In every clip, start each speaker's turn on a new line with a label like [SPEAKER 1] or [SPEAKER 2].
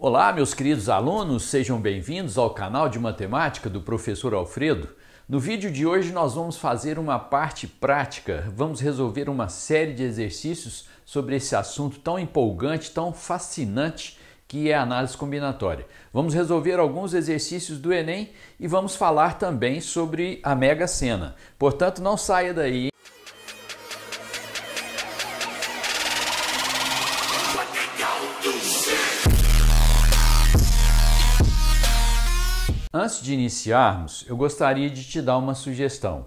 [SPEAKER 1] Olá, meus queridos alunos, sejam bem-vindos ao canal de matemática do professor Alfredo. No vídeo de hoje nós vamos fazer uma parte prática, vamos resolver uma série de exercícios sobre esse assunto tão empolgante, tão fascinante que é a análise combinatória. Vamos resolver alguns exercícios do Enem e vamos falar também sobre a Mega Sena. Portanto, não saia daí. Antes de iniciarmos, eu gostaria de te dar uma sugestão.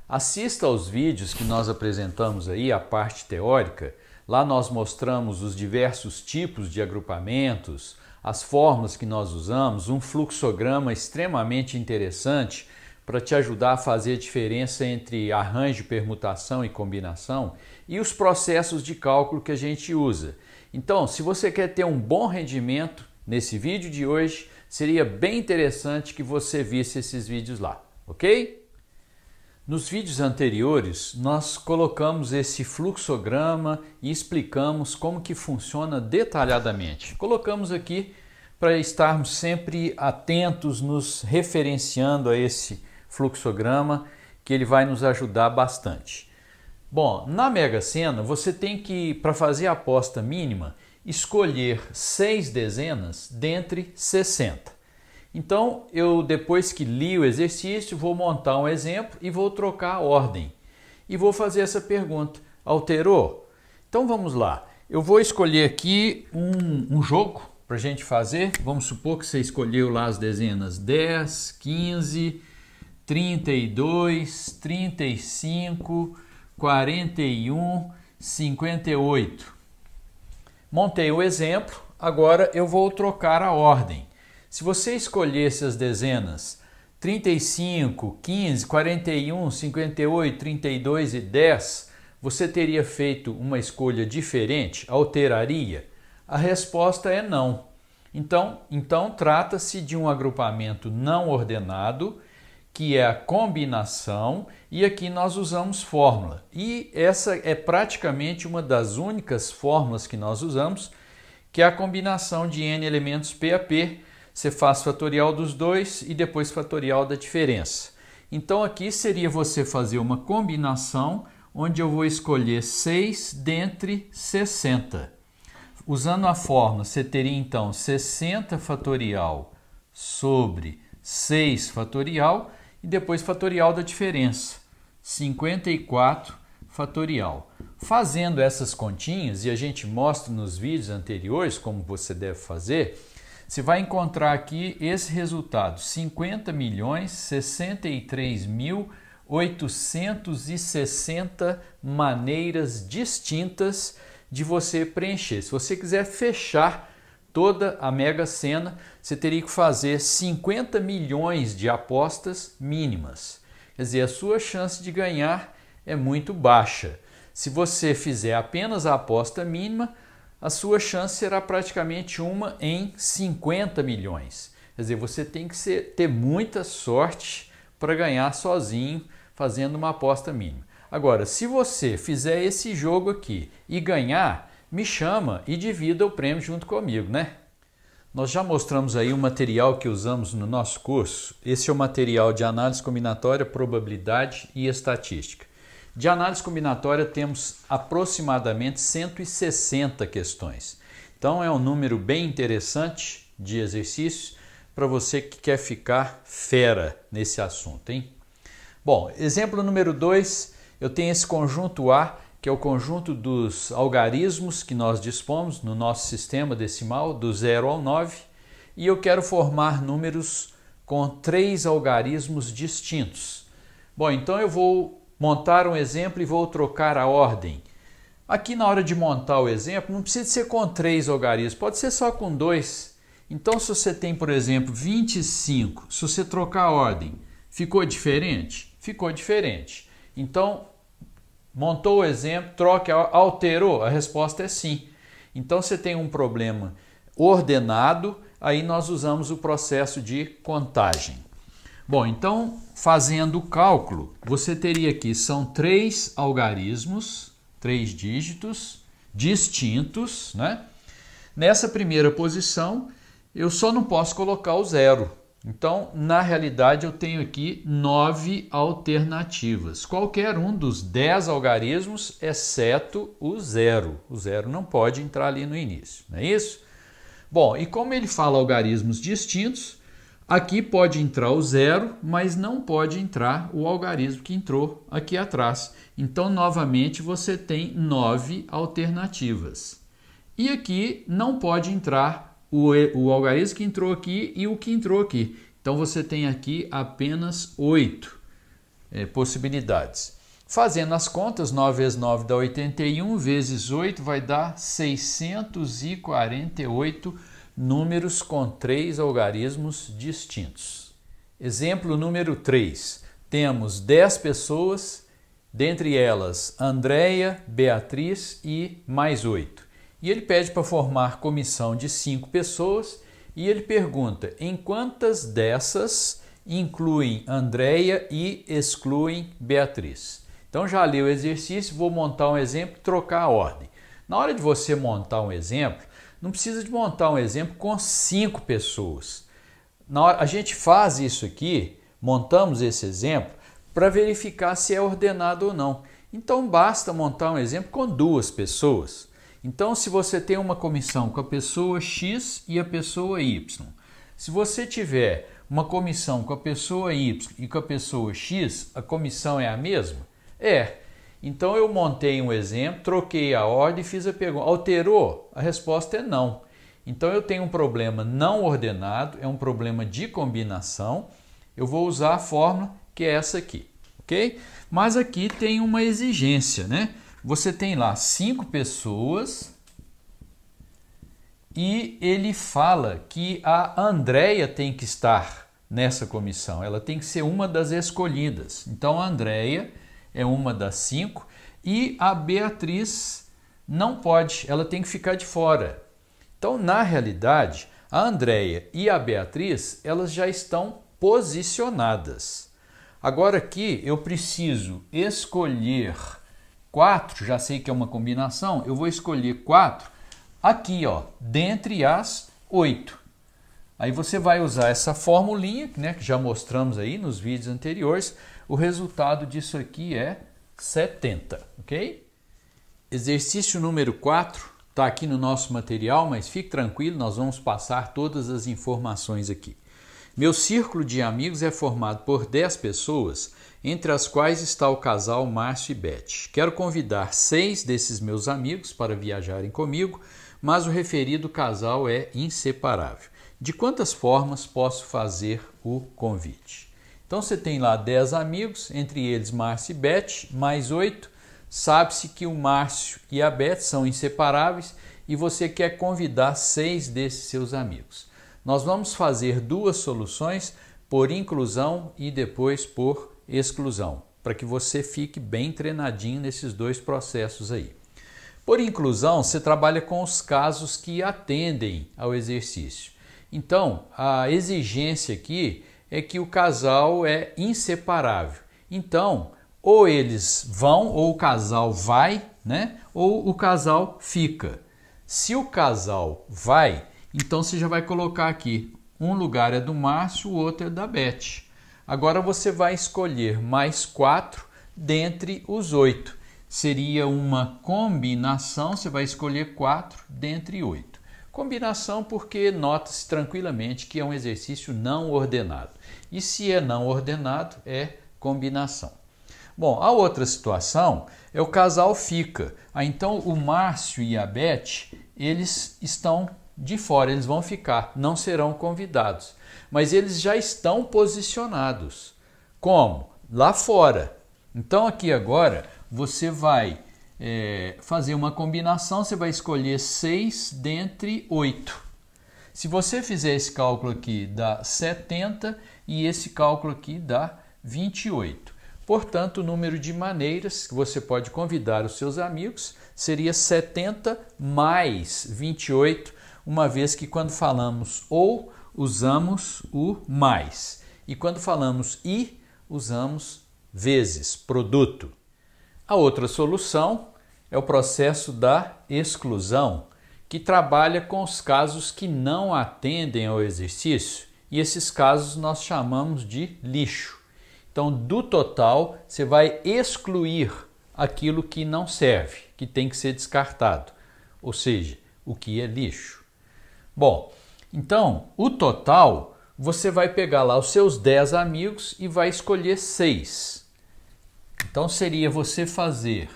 [SPEAKER 1] Assista aos vídeos que nós apresentamos aí, a parte teórica. Lá nós mostramos os diversos tipos de agrupamentos, as fórmulas que nós usamos, um fluxograma extremamente interessante para te ajudar a fazer a diferença entre arranjo, permutação e combinação e os processos de cálculo que a gente usa. Então, se você quer ter um bom rendimento nesse vídeo de hoje, seria bem interessante que você visse esses vídeos lá, ok? Nos vídeos anteriores, nós colocamos esse fluxograma e explicamos como que funciona detalhadamente. Colocamos aqui para estarmos sempre atentos, nos referenciando a esse fluxograma, que ele vai nos ajudar bastante. Bom, na Mega Sena, você tem que, para fazer a aposta mínima, escolher 6 dezenas dentre 60. Então, eu depois que li o exercício, vou montar um exemplo e vou trocar a ordem. E vou fazer essa pergunta: alterou? Então vamos lá. Eu vou escolher aqui um jogo para a gente fazer. Vamos supor que você escolheu lá as dezenas 10, 15, 32, 35, 41, 58. Montei o exemplo, agora eu vou trocar a ordem. Se você escolhesse as dezenas 35, 15, 41, 58, 32 e 10, você teria feito uma escolha diferente? Alteraria? A resposta é não. Então trata-se de um agrupamento não ordenado, que é a combinação, e aqui nós usamos fórmula. E essa é praticamente uma das únicas fórmulas que nós usamos, que é a combinação de n elementos P a P. Você faz fatorial dos dois e depois fatorial da diferença. Então aqui seria você fazer uma combinação onde eu vou escolher 6 dentre 60. Usando a fórmula, você teria então 60 fatorial sobre 6 fatorial e depois fatorial da diferença, 54 fatorial. Fazendo essas continhas, e a gente mostra nos vídeos anteriores como você deve fazer, você vai encontrar aqui esse resultado: 50.063.860 maneiras distintas de você preencher. Se você quiser fechar toda a Mega Sena, você teria que fazer 50 milhões de apostas mínimas. Quer dizer, a sua chance de ganhar é muito baixa. Se você fizer apenas a aposta mínima, a sua chance será praticamente uma em 50 milhões. Quer dizer, você tem que ter muita sorte para ganhar sozinho fazendo uma aposta mínima. Agora, se você fizer esse jogo aqui e ganhar, me chama e divida o prêmio junto comigo, né? Nós já mostramos aí o material que usamos no nosso curso. Esse é o material de análise combinatória, probabilidade e estatística. De análise combinatória temos aproximadamente 160 questões. Então é um número bem interessante de exercícios para você que quer ficar fera nesse assunto, hein? Bom, exemplo número 2, eu tenho esse conjunto A, que é o conjunto dos algarismos que nós dispomos no nosso sistema decimal, do 0 ao 9, e eu quero formar números com 3 algarismos distintos. Bom, então eu vou montar um exemplo e vou trocar a ordem. Aqui na hora de montar o exemplo, não precisa ser com 3 algarismos, pode ser só com 2. Então, se você tem, por exemplo, 25, se você trocar a ordem, ficou diferente? Ficou diferente. Então, montou o exemplo, troca, alterou? A resposta é sim. Então, você tem um problema ordenado, aí nós usamos o processo de contagem. Bom, então, fazendo o cálculo, você teria aqui, são 3 algarismos, 3 dígitos distintos, né? Nessa primeira posição, eu só não posso colocar o zero. Então, na realidade, eu tenho aqui 9 alternativas. Qualquer um dos 10 algarismos, exceto o zero. O zero não pode entrar ali no início, não é isso? Bom, e como ele fala algarismos distintos, aqui pode entrar o zero, mas não pode entrar o algarismo que entrou aqui atrás. Então, novamente, você tem 9 alternativas. E aqui não pode entrar o algarismo que entrou aqui e o que entrou aqui. Então, você tem aqui apenas 8 possibilidades. Fazendo as contas, 9 vezes 9 dá 81, vezes 8 vai dar 648 números com 3 algarismos distintos. Exemplo número 3. Temos 10 pessoas, dentre elas Andréia, Beatriz e mais 8. E ele pede para formar comissão de 5 pessoas e ele pergunta em quantas dessas incluem Andréia e excluem Beatriz. Então já li o exercício, vou montar um exemplo e trocar a ordem. Na hora de você montar um exemplo, não precisa de montar um exemplo com 5 pessoas. A gente faz isso aqui, montamos esse exemplo, para verificar se é ordenado ou não. Então basta montar um exemplo com 2 pessoas. Então, se você tem uma comissão com a pessoa X e a pessoa Y, se você tiver uma comissão com a pessoa Y e com a pessoa X, a comissão é a mesma? É. Então, eu montei um exemplo, troquei a ordem e fiz a pergunta. Alterou? A resposta é não. Então, eu tenho um problema não ordenado, é um problema de combinação. Eu vou usar a fórmula que é essa aqui, ok? Mas aqui tem uma exigência, né? Você tem lá 5 pessoas e ele fala que a Andréia tem que estar nessa comissão. Ela tem que ser uma das escolhidas. Então, a Andréia é uma das 5 e a Beatriz não pode, ela tem que ficar de fora. Então, na realidade, a Andréia e a Beatriz, elas já estão posicionadas. Agora aqui eu preciso escolher 4, já sei que é uma combinação, eu vou escolher 4 aqui, ó, dentre as 8. Aí você vai usar essa formulinha, né, que já mostramos aí nos vídeos anteriores. O resultado disso aqui é 70, ok? Exercício número 4 está aqui no nosso material, mas fique tranquilo, nós vamos passar todas as informações aqui. Meu círculo de amigos é formado por 10 pessoas, entre as quais está o casal Márcio e Beth. Quero convidar 6 desses meus amigos para viajarem comigo, mas o referido casal é inseparável. De quantas formas posso fazer o convite? Então você tem lá 10 amigos, entre eles Márcio e Beth, mais 8. Sabe-se que o Márcio e a Beth são inseparáveis e você quer convidar 6 desses seus amigos. Nós vamos fazer 2 soluções, por inclusão e depois por exclusão, para que você fique bem treinadinho nesses 2 processos aí. Por inclusão, você trabalha com os casos que atendem ao exercício. Então, a exigência aqui é que o casal é inseparável. Então, ou eles vão, ou o casal vai, né? Ou o casal fica. Se o casal vai, então você já vai colocar aqui, um lugar é do Márcio, o outro é da Beth. Agora você vai escolher mais 4 dentre os 8. Seria uma combinação, você vai escolher 4 dentre 8. Combinação porque nota-se tranquilamente que é um exercício não ordenado. E se é não ordenado, é combinação. Bom, a outra situação é o casal fica. Então o Márcio e a Beth, eles estão de fora, eles vão ficar, não serão convidados. Mas eles já estão posicionados. Como? Lá fora. Então aqui agora você vai fazer uma combinação, você vai escolher 6 dentre 8. Se você fizer esse cálculo aqui, dá 70 e esse cálculo aqui dá 28. Portanto, o número de maneiras que você pode convidar os seus amigos seria 70 mais 28, uma vez que quando falamos ou, usamos o mais. E quando falamos e, usamos vezes, produto. A outra solução é o processo da exclusão, que trabalha com os casos que não atendem ao exercício, e esses casos nós chamamos de lixo. Então, do total, você vai excluir aquilo que não serve, que tem que ser descartado, ou seja, o que é lixo. Bom, então, o total, você vai pegar lá os seus 10 amigos e vai escolher 6. Então, seria você fazer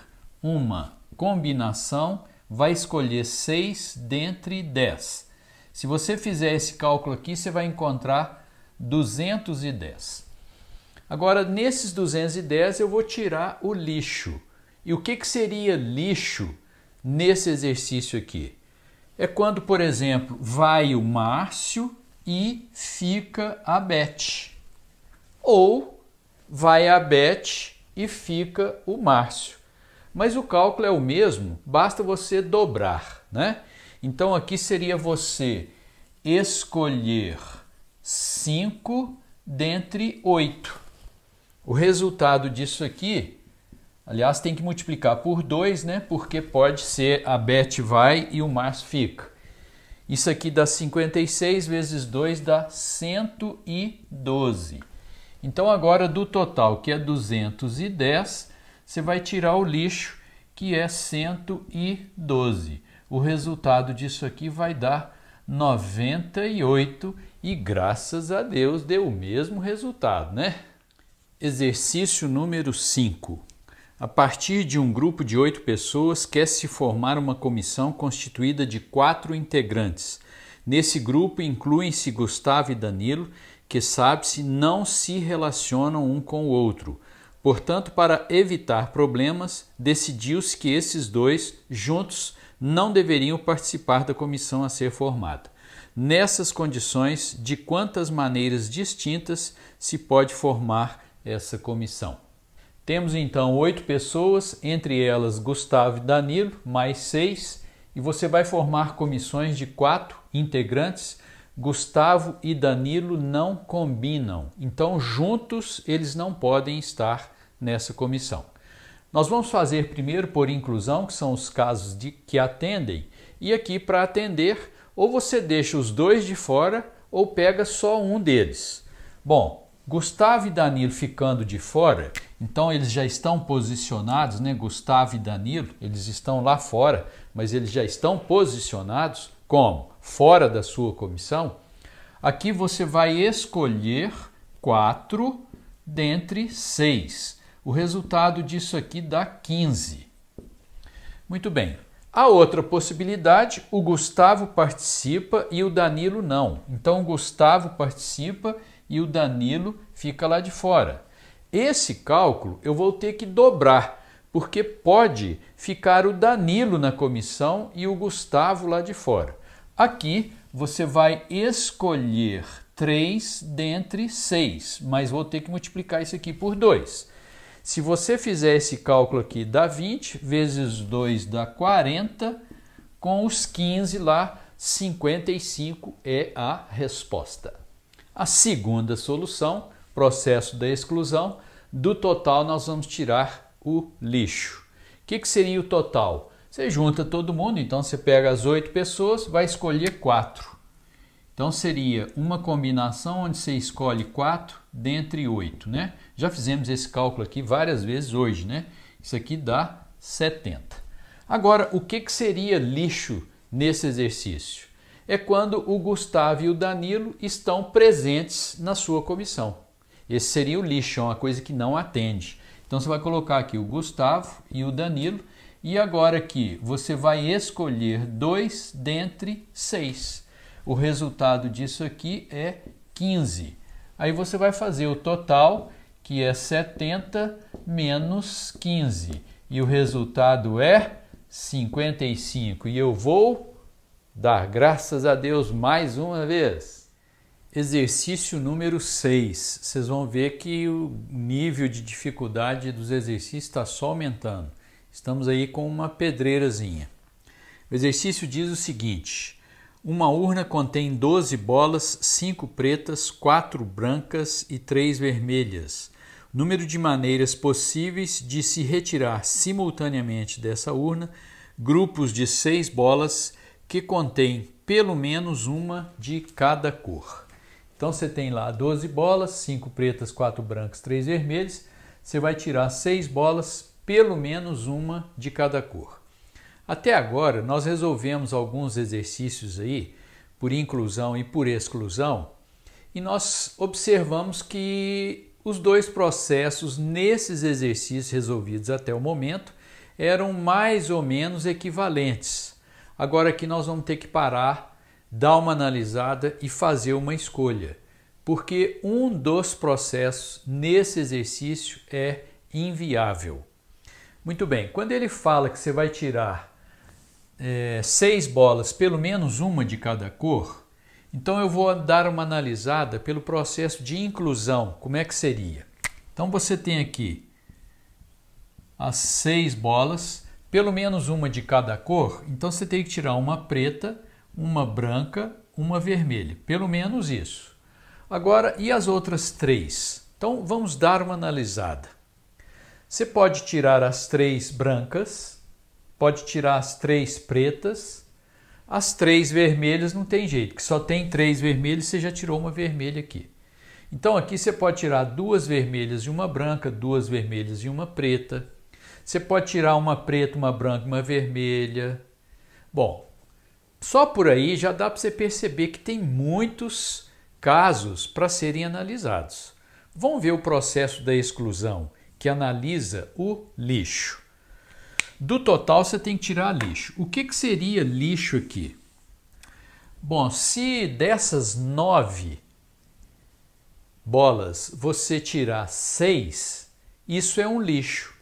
[SPEAKER 1] uma combinação, vai escolher 6 dentre 10. Se você fizer esse cálculo aqui, você vai encontrar 210. Agora, nesses 210, eu vou tirar o lixo. E o que seria lixo nesse exercício aqui? É quando, por exemplo, vai o Márcio e fica a Beth. Ou vai a Beth e fica o Márcio. Mas o cálculo é o mesmo, basta você dobrar, né? Então aqui seria você escolher 5 dentre 8. O resultado disso aqui, aliás, tem que multiplicar por 2, né? Porque pode ser a Beth vai e o Márcio fica. Isso aqui dá 56 vezes 2 dá 112. Então agora do total, que é 210, você vai tirar o lixo, que é 112. O resultado disso aqui vai dar 98 e graças a Deus deu o mesmo resultado, né? Exercício número 5. A partir de um grupo de 8 pessoas, quer-se formar uma comissão constituída de 4 integrantes. Nesse grupo incluem-se Gustavo e Danilo, que sabe-se não se relacionam um com o outro. Portanto, para evitar problemas, decidiu-se que esses dois, juntos, não deveriam participar da comissão a ser formada. Nessas condições, de quantas maneiras distintas se pode formar essa comissão? Temos então 8 pessoas, entre elas Gustavo e Danilo, mais 6, e você vai formar comissões de 4 integrantes. Gustavo e Danilo não combinam, então juntos eles não podem estar nessa comissão. Nós vamos fazer primeiro por inclusão, que são os casos que atendem, e aqui para atender, ou você deixa os dois de fora ou pega só um deles. Bom, Gustavo e Danilo ficando de fora, então eles já estão posicionados, né? Gustavo e Danilo, eles estão lá fora, mas eles já estão posicionados como? Fora da sua comissão. Aqui você vai escolher 4 dentre 6. O resultado disso aqui dá 15. Muito bem. A outra possibilidade, o Gustavo participa e o Danilo não. Então o Gustavo participa e o Danilo fica lá de fora. Esse cálculo eu vou ter que dobrar, porque pode ficar o Danilo na comissão e o Gustavo lá de fora. Aqui você vai escolher 3 dentre 6, mas vou ter que multiplicar isso aqui por 2. Se você fizer esse cálculo aqui, dá 20, vezes 2 dá 40, com os 15 lá, 55 é a resposta. A segunda solução, processo da exclusão, do total nós vamos tirar o lixo. O que seria o total? Você junta todo mundo, então você pega as 8 pessoas, vai escolher 4. Então seria uma combinação onde você escolhe 4 dentre 8, né? Já fizemos esse cálculo aqui várias vezes hoje, né? Isso aqui dá 70. Agora, o que seria lixo nesse exercício? É quando o Gustavo e o Danilo estão presentes na sua comissão. Esse seria o lixo, é uma coisa que não atende. Então você vai colocar aqui o Gustavo e o Danilo, e agora aqui você vai escolher 2 dentre 6. O resultado disso aqui é 15. Aí você vai fazer o total, que é 70 menos 15. E o resultado é 55. E eu vou dar graças a Deus mais uma vez. Exercício número 6. Vocês vão ver que o nível de dificuldade dos exercícios está só aumentando. Estamos aí com uma pedreirazinha. O exercício diz o seguinte: uma urna contém 12 bolas, 5 pretas, 4 brancas e 3 vermelhas. O número de maneiras possíveis de se retirar simultaneamente dessa urna grupos de 6 bolas que contém pelo menos uma de cada cor. Então você tem lá 12 bolas, 5 pretas, 4 brancas, 3 vermelhas. Você vai tirar 6 bolas, pelo menos uma de cada cor. Até agora nós resolvemos alguns exercícios aí por inclusão e por exclusão e nós observamos que os dois processos nesses exercícios resolvidos até o momento eram mais ou menos equivalentes. Agora aqui nós vamos ter que parar, dar uma analisada e fazer uma escolha, porque um dos processos nesse exercício é inviável. Muito bem, quando ele fala que você vai tirar 6 bolas, pelo menos uma de cada cor, então eu vou dar uma analisada pelo processo de inclusão. Como é que seria? Então você tem aqui as 6 bolas, pelo menos uma de cada cor, então você tem que tirar uma preta, uma branca, uma vermelha, pelo menos isso. Agora, e as outras 3? Então vamos dar uma analisada. Você pode tirar as 3 brancas, pode tirar as 3 pretas, as 3 vermelhas não tem jeito, que só tem 3 vermelhas, você já tirou uma vermelha aqui. Então aqui você pode tirar 2 vermelhas e uma branca, 2 vermelhas e uma preta. Você pode tirar uma preta, uma branca e uma vermelha. Bom, só por aí já dá para você perceber que tem muitos casos para serem analisados. Vamos ver o processo da exclusão, que analisa o lixo. Do total você tem que tirar lixo. O que seria lixo aqui? Bom, se dessas 9 bolas você tirar 6, isso é um lixo,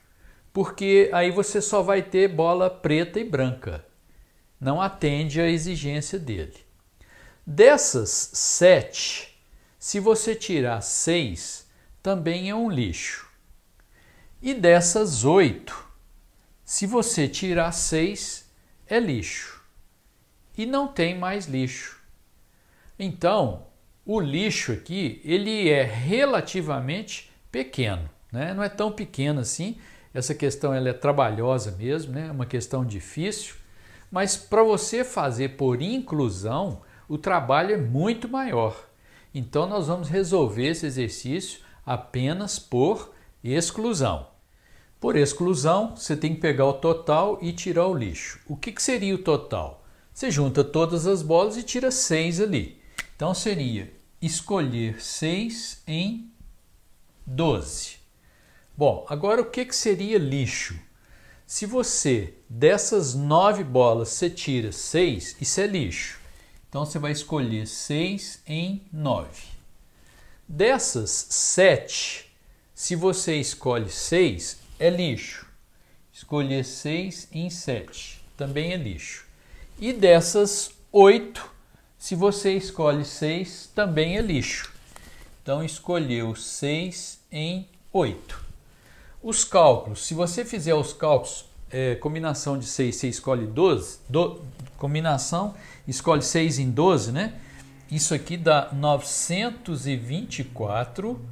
[SPEAKER 1] porque aí você só vai ter bola preta e branca. Não atende à exigência dele. Dessas 7, se você tirar 6, também é um lixo. E dessas 8, se você tirar 6, é lixo. E não tem mais lixo. Então, o lixo aqui, ele é relativamente pequeno, né? Não é tão pequeno assim. Essa questão ela é trabalhosa mesmo, né? É uma questão difícil. Mas para você fazer por inclusão, o trabalho é muito maior. Então, nós vamos resolver esse exercício apenas por exclusão. Por exclusão, você tem que pegar o total e tirar o lixo. O que seria o total? Você junta todas as bolas e tira 6 ali. Então seria escolher 6 em 12. Bom, agora o que seria lixo? Se você, dessas 9 bolas, você tira 6, isso é lixo. Então você vai escolher 6 em 9. Dessas 7, se você escolhe 6, é lixo. Escolher 6 em 7 também é lixo. E dessas 8, se você escolhe 6, também é lixo. Então escolheu 6 em 8. Os cálculos, se você fizer os cálculos, combinação de 6, você escolhe 12, combinação, escolhe 6 em 12, né? Isso aqui dá 924,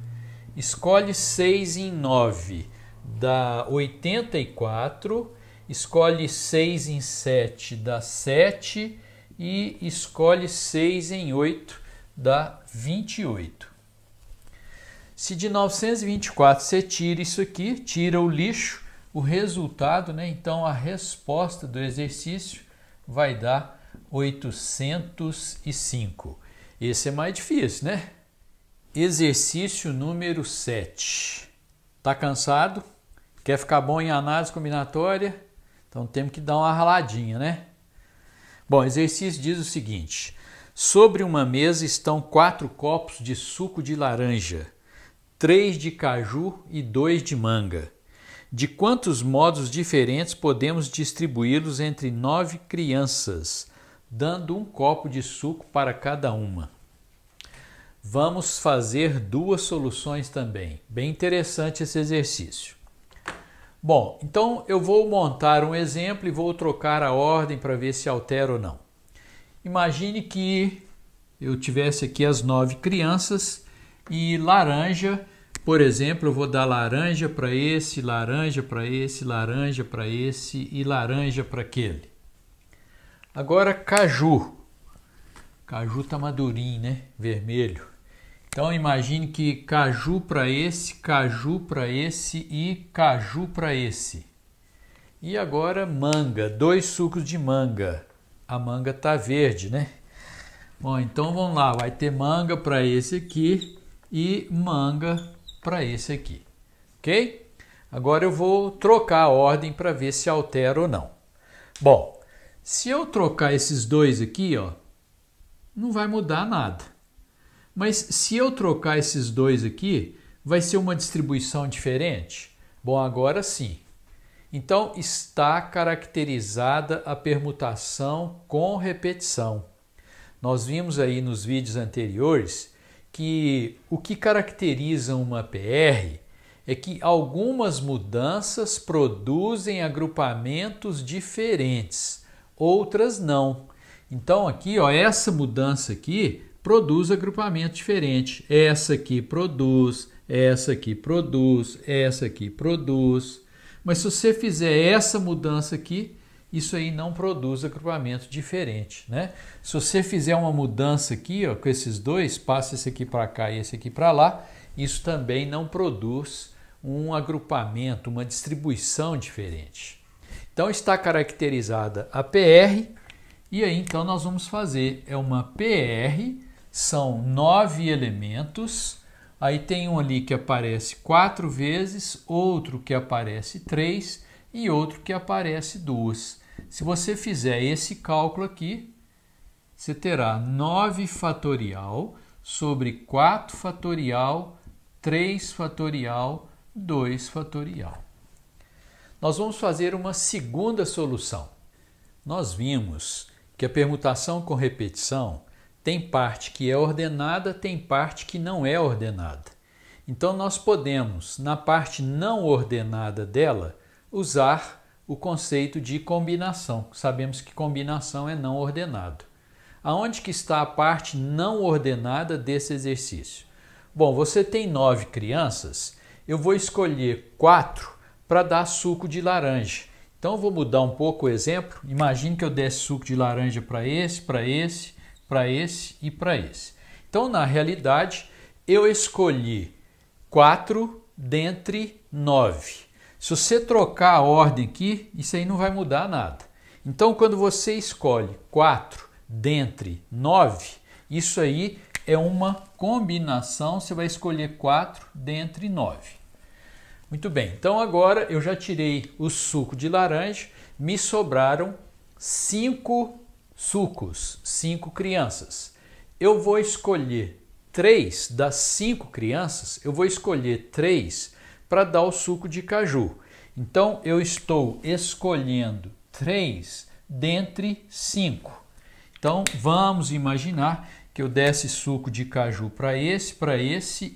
[SPEAKER 1] escolhe 6 em 9, dá 84, escolhe 6 em 7, dá 7 e escolhe 6 em 8, dá 28. Se de 924 você tira isso aqui, tira o lixo, o resultado, né? Então a resposta do exercício vai dar 805. Esse é mais difícil, né? Exercício número 7. Tá cansado? Quer ficar bom em análise combinatória? Então temos que dar uma raladinha, né? Bom, o exercício diz o seguinte: sobre uma mesa estão 4 copos de suco de laranja, 3 de caju e 2 de manga. De quantos modos diferentes podemos distribuí-los entre 9 crianças, dando um copo de suco para cada uma? Vamos fazer 2 soluções também. Bem interessante esse exercício. Bom, então eu vou montar um exemplo e vou trocar a ordem para ver se altera ou não. Imagine que eu tivesse aqui as 9 crianças e laranja, por exemplo, eu vou dar laranja para esse, laranja para esse, laranja para esse e laranja para aquele. Agora caju. Caju tá madurinho, né? Vermelho. Então imagine que caju para esse e caju para esse. E agora manga, 2 sucos de manga. A manga tá verde, né? Bom, então vamos lá, vai ter manga para esse aqui e manga para esse aqui, ok? Agora eu vou trocar a ordem para ver se altera ou não. Bom, se eu trocar esses dois aqui, ó, não vai mudar nada. Mas se eu trocar esses dois aqui, vai ser uma distribuição diferente? Bom, agora sim. Então está caracterizada a permutação com repetição. Nós vimos aí nos vídeos anteriores que o que caracteriza uma PR é que algumas mudanças produzem agrupamentos diferentes, outras não. Então aqui, ó, essa mudança aqui produz agrupamento diferente. Essa aqui produz, essa aqui produz, essa aqui produz. Mas se você fizer essa mudança aqui, isso aí não produz agrupamento diferente, né? Se você fizer uma mudança aqui, ó, com esses dois, passa esse aqui para cá e esse aqui para lá, isso também não produz um agrupamento, uma distribuição diferente. Então está caracterizada a PR e aí então nós vamos fazer, é uma PR, são 9 elementos, aí tem um ali que aparece 4 vezes, outro que aparece 3 e outro que aparece 2. Se você fizer esse cálculo aqui, você terá 9 fatorial sobre 4 fatorial, 3 fatorial, 2 fatorial. Nós vamos fazer uma segunda solução. Nós vimos que a permutação com repetição tem parte que é ordenada, tem parte que não é ordenada. Então nós podemos, na parte não ordenada dela, usar o conceito de combinação. Sabemos que combinação é não ordenado. Aonde que está a parte não ordenada desse exercício? Bom, você tem 9 crianças, eu vou escolher 4 para dar suco de laranja. Então eu vou mudar um pouco o exemplo. Imagine que eu desse suco de laranja para esse, para esse, para esse e para esse. Então na realidade eu escolhi 4 dentre 9. Se você trocar a ordem aqui, isso aí não vai mudar nada. Então, quando você escolhe 4 dentre 9, isso aí é uma combinação, você vai escolher 4 dentre 9. Muito bem, então agora eu já tirei o suco de laranja, me sobraram 5 sucos, 5 crianças. Eu vou escolher 3 das 5 crianças, eu vou escolher 3 para dar o suco de caju. Então, eu estou escolhendo 3 dentre 5. Então, vamos imaginar que eu desse suco de caju para esse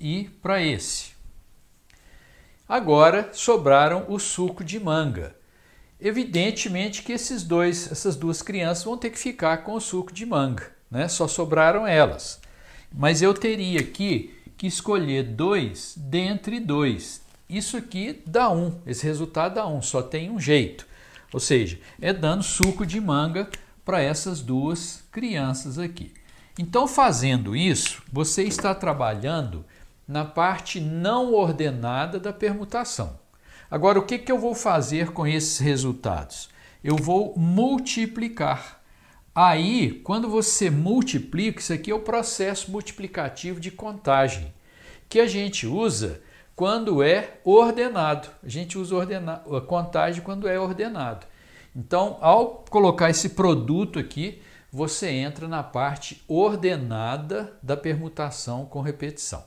[SPEAKER 1] e para esse. Agora, sobraram o suco de manga. Evidentemente que essas duas crianças vão ter que ficar com o suco de manga, né? Só sobraram elas. Mas eu teria aqui que escolher 2 dentre 2. Isso aqui dá 1, esse resultado dá 1, só tem um jeito. Ou seja, é dando suco de manga para essas duas crianças aqui. Então, fazendo isso, você está trabalhando na parte não ordenada da permutação. Agora, o que eu vou fazer com esses resultados? Eu vou multiplicar. Aí, quando você multiplica, isso aqui é o processo multiplicativo de contagem, que a gente usa quando é ordenado. A gente usa a contagem quando é ordenado. Então, ao colocar esse produto aqui, você entra na parte ordenada da permutação com repetição.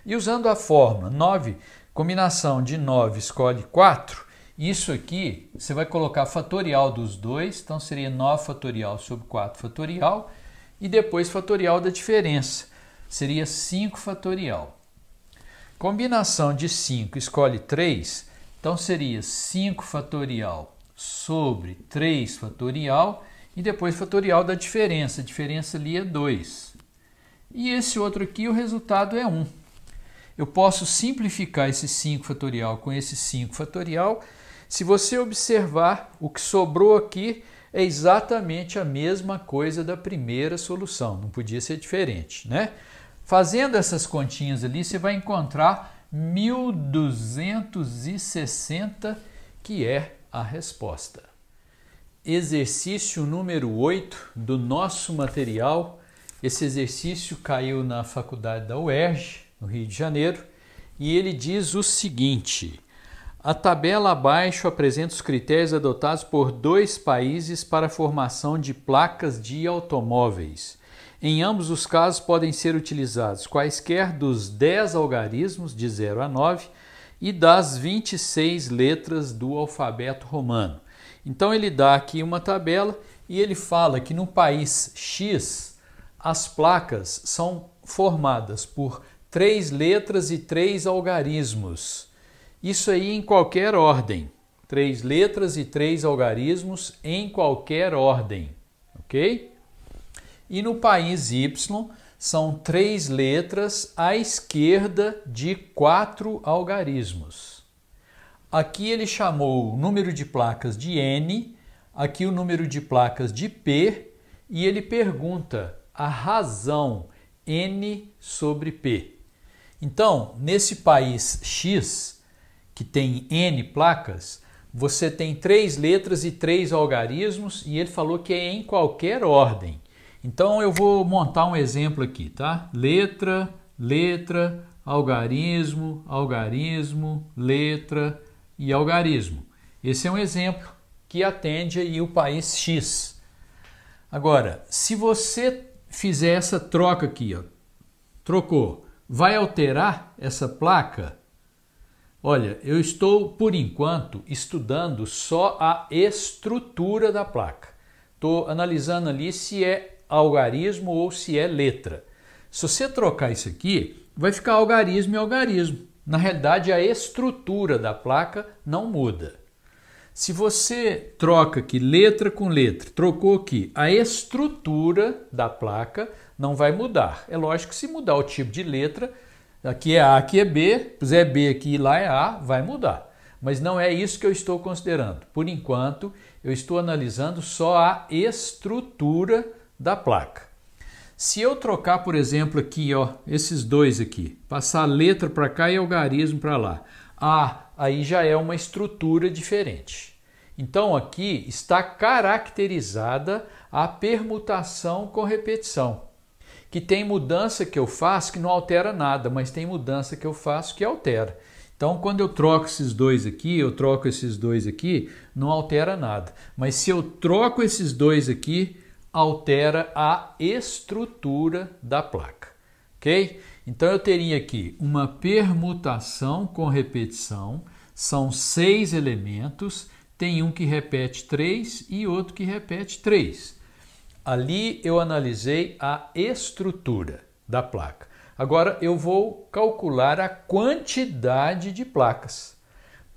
[SPEAKER 1] E usando a fórmula 9, combinação de 9 escolhe 4, isso aqui você vai colocar fatorial dos dois, então seria 9 fatorial sobre 4 fatorial, e depois fatorial da diferença, seria 5 fatorial. Combinação de 5 escolhe 3, então seria 5 fatorial sobre 3 fatorial e depois fatorial da diferença. A diferença ali é 2. E esse outro aqui, o resultado é 1. Eu posso simplificar esse 5 fatorial com esse 5 fatorial. Se você observar, o que sobrou aqui é exatamente a mesma coisa da primeira solução, não podia ser diferente, né? Fazendo essas continhas ali, você vai encontrar 1260, que é a resposta. Exercício número 8 do nosso material. Esse exercício caiu na faculdade da UERJ, no Rio de Janeiro, e ele diz o seguinte: a tabela abaixo apresenta os critérios adotados por 2 países para a formação de placas de automóveis. Em ambos os casos podem ser utilizados quaisquer dos 10 algarismos, de 0 a 9, e das 26 letras do alfabeto romano. Então ele dá aqui uma tabela e ele fala que no país X as placas são formadas por 3 letras e 3 algarismos. Isso aí em qualquer ordem. 3 letras e 3 algarismos em qualquer ordem, ok? E no país Y são 3 letras à esquerda de 4 algarismos. Aqui ele chamou o número de placas de N, aqui o número de placas de P, e ele pergunta a razão N sobre P. Então, nesse país X, que tem N placas, você tem 3 letras e 3 algarismos, e ele falou que é em qualquer ordem. Então eu vou montar um exemplo aqui, tá? Letra, letra, algarismo, algarismo, letra e algarismo. Esse é um exemplo que atende aí o país X. Agora, se você fizer essa troca aqui, ó, trocou, vai alterar essa placa? Olha, eu estou, por enquanto, estudando só a estrutura da placa. Estou analisando ali se é algarismo ou se é letra. Se você trocar isso aqui, vai ficar algarismo e algarismo. Na realidade, a estrutura da placa não muda. Se você troca aqui letra com letra, trocou aqui, a estrutura da placa não vai mudar. É lógico que se mudar o tipo de letra, aqui é A, aqui é B, puser B aqui e lá é A, vai mudar. Mas não é isso que eu estou considerando. Por enquanto, eu estou analisando só a estrutura da placa. Se eu trocar, por exemplo, aqui, ó, esses dois aqui, passar letra para cá e algarismo para lá, aí já é uma estrutura diferente. Então aqui está caracterizada a permutação com repetição, que tem mudança que eu faço que não altera nada, mas tem mudança que eu faço que altera. Então, quando eu troco esses dois aqui, eu troco esses dois aqui, não altera nada. Mas se eu troco esses dois aqui, altera a estrutura da placa, ok? Então eu teria aqui uma permutação com repetição, são 6 elementos, tem um que repete 3 e outro que repete 3. Ali eu analisei a estrutura da placa. Agora eu vou calcular a quantidade de placas.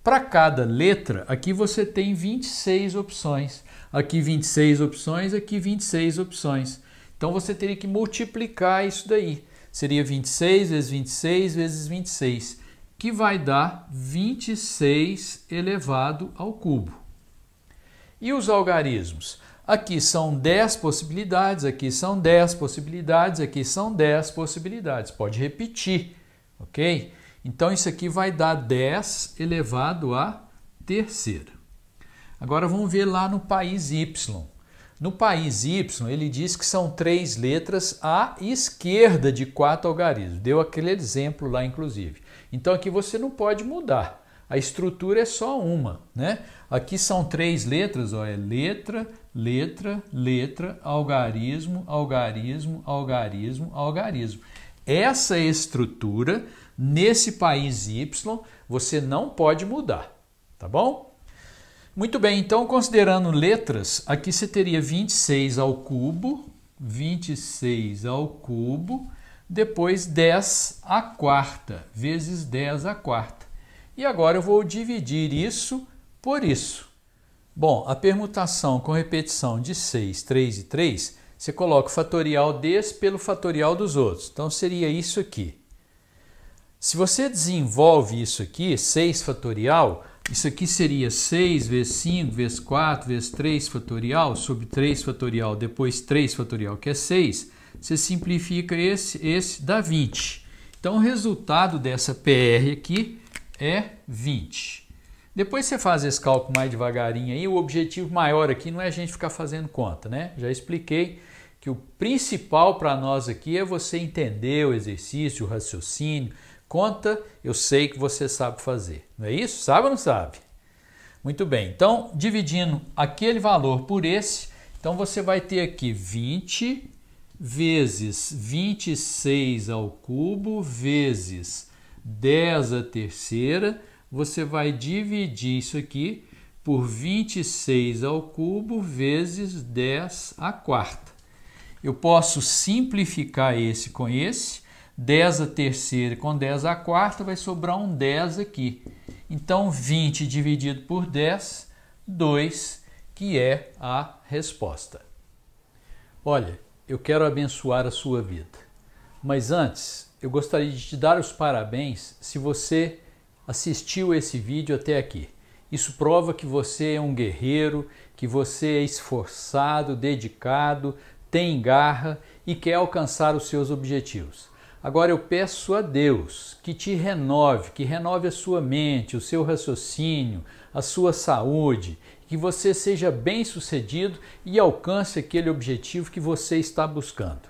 [SPEAKER 1] Para cada letra, aqui você tem 26 opções. Aqui 26 opções, aqui 26 opções. Então você teria que multiplicar isso daí. Seria 26 vezes 26 vezes 26, que vai dar 26 elevado ao cubo. E os algarismos? Aqui são 10 possibilidades, aqui são 10 possibilidades, aqui são 10 possibilidades. Pode repetir, ok? Então isso aqui vai dar 10 elevado à terceira. Agora vamos ver lá no país Y. No país Y, ele diz que são 3 letras à esquerda de 4 algarismos. Deu aquele exemplo lá, inclusive. Então aqui você não pode mudar. A estrutura é só uma, né? Aqui são 3 letras, ó, é letra, letra, letra, algarismo, algarismo, algarismo, algarismo. Essa estrutura, nesse país Y, você não pode mudar, tá bom? Muito bem, então considerando letras, aqui você teria 26 ao cubo, 26 ao cubo, depois 10 à quarta, vezes 10 à quarta. E agora eu vou dividir isso por isso. Bom, a permutação com repetição de 6, 3 e 3, você coloca o fatorial desse pelo fatorial dos outros. Então seria isso aqui. Se você desenvolve isso aqui, 6 fatorial, Isso aqui seria 6 vezes 5 vezes 4 vezes 3 fatorial sobre 3 fatorial, depois 3 fatorial, que é 6. Você simplifica esse dá 20. Então, o resultado dessa PR aqui é 20. Depois você faz esse cálculo mais devagarinho aí, o objetivo maior aqui não é a gente ficar fazendo conta, né? Já expliquei que o principal para nós aqui é você entender o exercício, o raciocínio. Conta, eu sei que você sabe fazer. Não é isso? Sabe ou não sabe? Muito bem. Então, dividindo aquele valor por esse, então você vai ter aqui 20 vezes 26 ao cubo vezes 10 à terceira. Você vai dividir isso aqui por 26 ao cubo vezes 10 à quarta. Eu posso simplificar esse com esse. 10 à terceira com 10 à quarta vai sobrar um 10 aqui. Então, 20 dividido por 10, 2, que é a resposta. Olha, eu quero abençoar a sua vida. Mas antes, eu gostaria de te dar os parabéns se você assistiu esse vídeo até aqui. Isso prova que você é um guerreiro, que você é esforçado, dedicado, tem garra e quer alcançar os seus objetivos. Agora eu peço a Deus que te renove, que renove a sua mente, o seu raciocínio, a sua saúde, que você seja bem-sucedido e alcance aquele objetivo que você está buscando.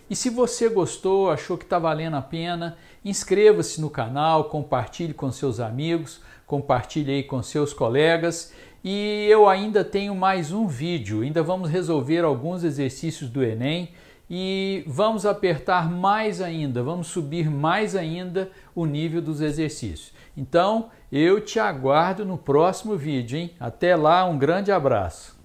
[SPEAKER 1] E se você gostou, achou que está valendo a pena, inscreva-se no canal, compartilhe com seus amigos, compartilhe aí com seus colegas. E eu ainda tenho mais um vídeo, ainda vamos resolver alguns exercícios do Enem e vamos apertar mais ainda, vamos subir mais ainda o nível dos exercícios. Então, eu te aguardo no próximo vídeo, hein? Até lá, um grande abraço!